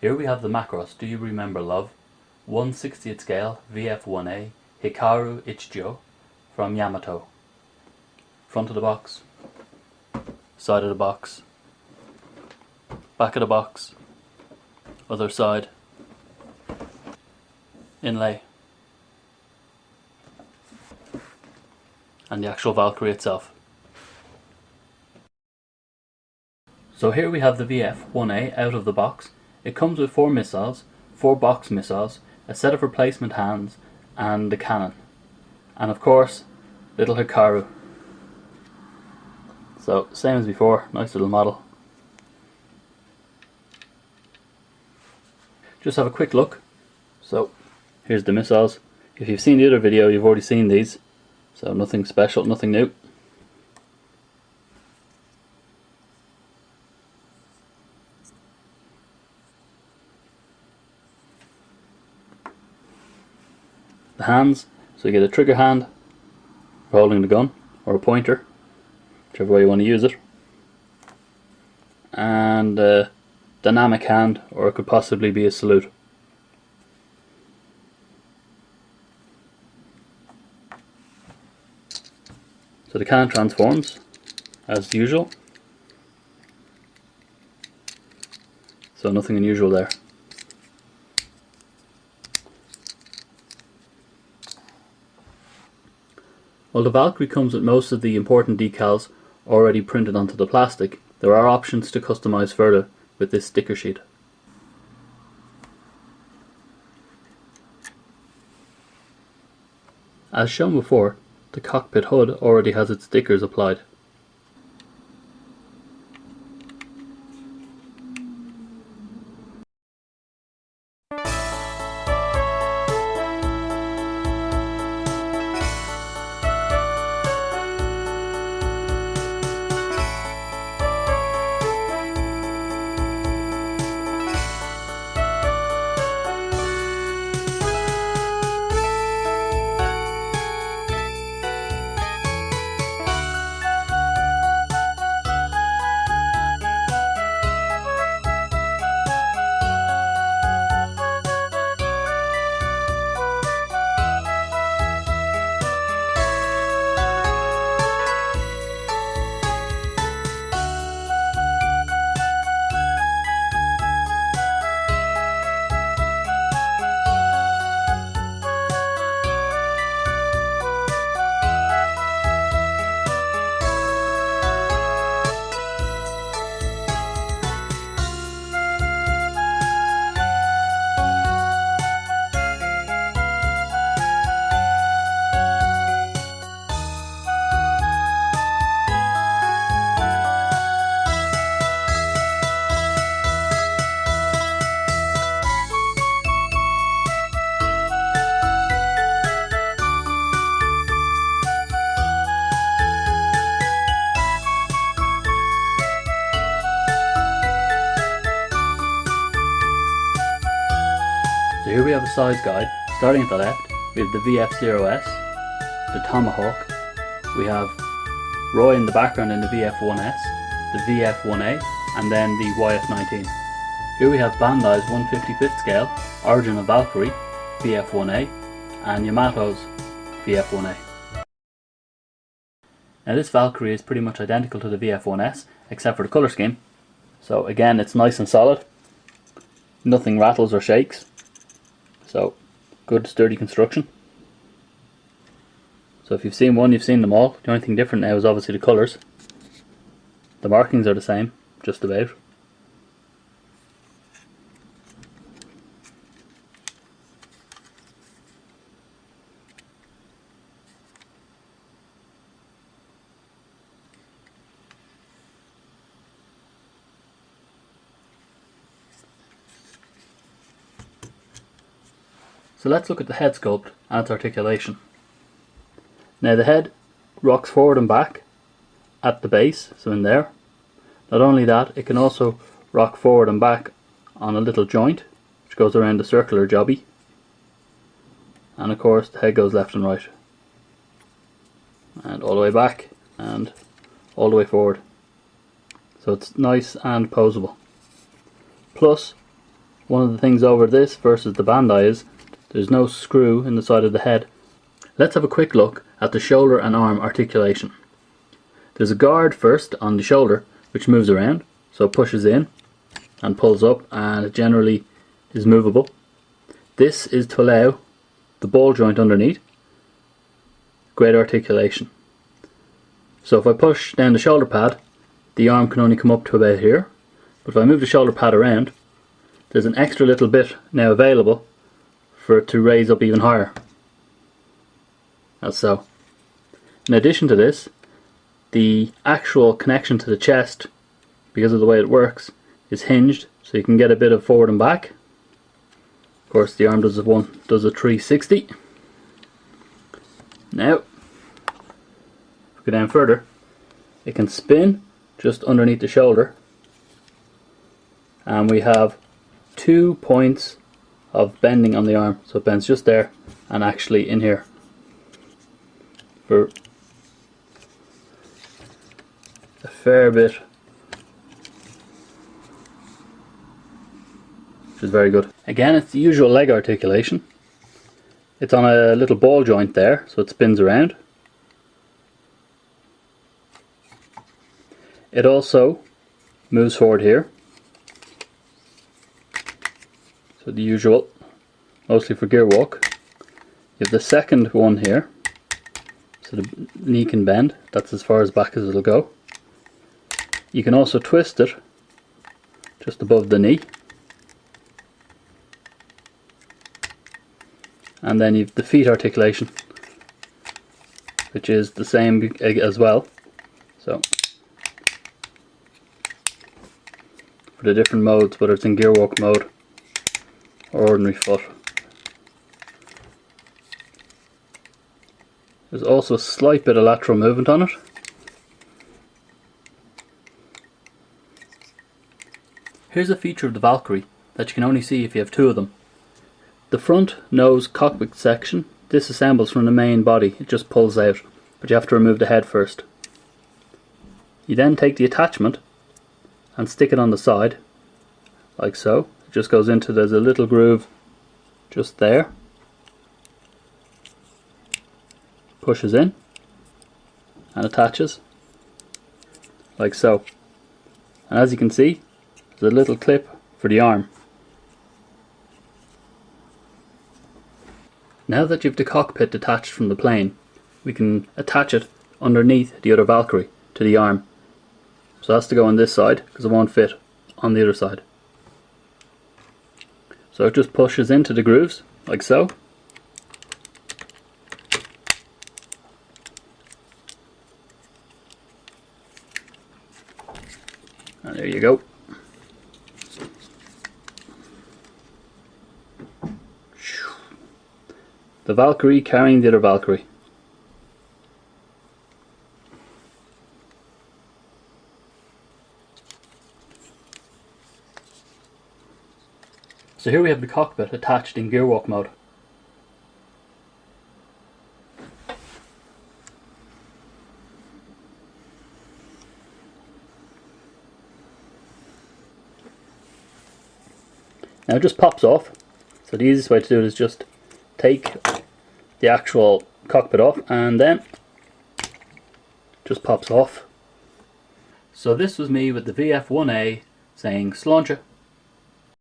Here we have the Macross Do You Remember Love 1/60th scale VF-1A Hikaru Ichijo from Yamato. Front of the box, side of the box, back of the box, other side, inlay, and the actual Valkyrie itself. So here we have the VF-1A out of the box. It comes with 4 missiles, 4 box missiles, a set of replacement hands, and the cannon. And of course, little Hikaru. So, same as before, nice little model. Just have a quick look. So, here's the missiles. If you've seen the other video, you've already seen these. So nothing special, nothing new. The hands, so you get a trigger hand for holding the gun, or a pointer, whichever way you want to use it, and a dynamic hand, or it could possibly be a salute. So the cannon transforms as usual, so nothing unusual there. While the Valkyrie comes with most of the important decals already printed onto the plastic, there are options to customize further with this sticker sheet. As shown before, the cockpit hood already has its stickers applied. So here we have a size guide. Starting at the left, we have the VF-0S, the Tomahawk, we have Roy in the background in the VF-1S, the VF-1A, and then the YF-19. Here we have Bandai's 1/55th scale, Origin of Valkyrie, VF-1A, and Yamato's VF-1A. Now this Valkyrie is pretty much identical to the VF-1S, except for the colour scheme. So again, it's nice and solid, nothing rattles or shakes. So, good sturdy construction. So if you've seen one, you've seen them all. The only thing different now is obviously the colours. The markings are the same, just about. So let's look at the head sculpt and its articulation. Now the head rocks forward and back at the base, so in there. Not only that, it can also rock forward and back on a little joint which goes around the circular jobby, and of course the head goes left and right, and all the way back and all the way forward, so it's nice and poseable. Plus One of the things over this versus the Bandai is there's no screw in the side of the head. Let's have a quick look at the shoulder and arm articulation. There's a guard first on the shoulder which moves around, so it pushes in and pulls up, and it generally is movable. This is to allow the ball joint underneath great articulation. So if I push down the shoulder pad, the arm can only come up to about here, but if I move the shoulder pad around, there's an extra little bit now available for it to raise up even higher, as so. In addition to this, the actual connection to the chest, because of the way it works, is hinged, so you can get a bit of forward and back. Of course the arm does a 360. Now, if we go down further, it can spin just underneath the shoulder, and we have 2 points of bending on the arm, so it bends just there and actually in here for a fair bit, which is very good. Again, it's the usual leg articulation. It's on a little ball joint there, so it spins around. It also moves forward here, so the usual, mostly for gear walk. You have the second one here, so the knee can bend, that's as far as back as it'll go. You can also twist it just above the knee, and then you've the feet articulation, which is the same as well. So for the different modes, whether it's in gear walk mode or ordinary foot. There's also a slight bit of lateral movement on it. Here's a feature of the Valkyrie that you can only see if you have 2 of them. The front nose cockpit section disassembles from the main body, it just pulls out, but you have to remove the head first. You then take the attachment and stick it on the side, like so. It just goes into, there's a little groove just there, pushes in and attaches, like so. And as you can see, there's a little clip for the arm. Now that you've the cockpit detached from the plane, we can attach it underneath the other Valkyrie to the arm. So it has to go on this side because it won't fit on the other side. So it just pushes into the grooves, like so. And there you go. The Valkyrie carrying the other Valkyrie. So here we have the cockpit attached in gear walk mode. Now it just pops off, so the easiest way to do it is just take the actual cockpit off and then just pops off. So this was me with the VF-1A saying "Sláinte."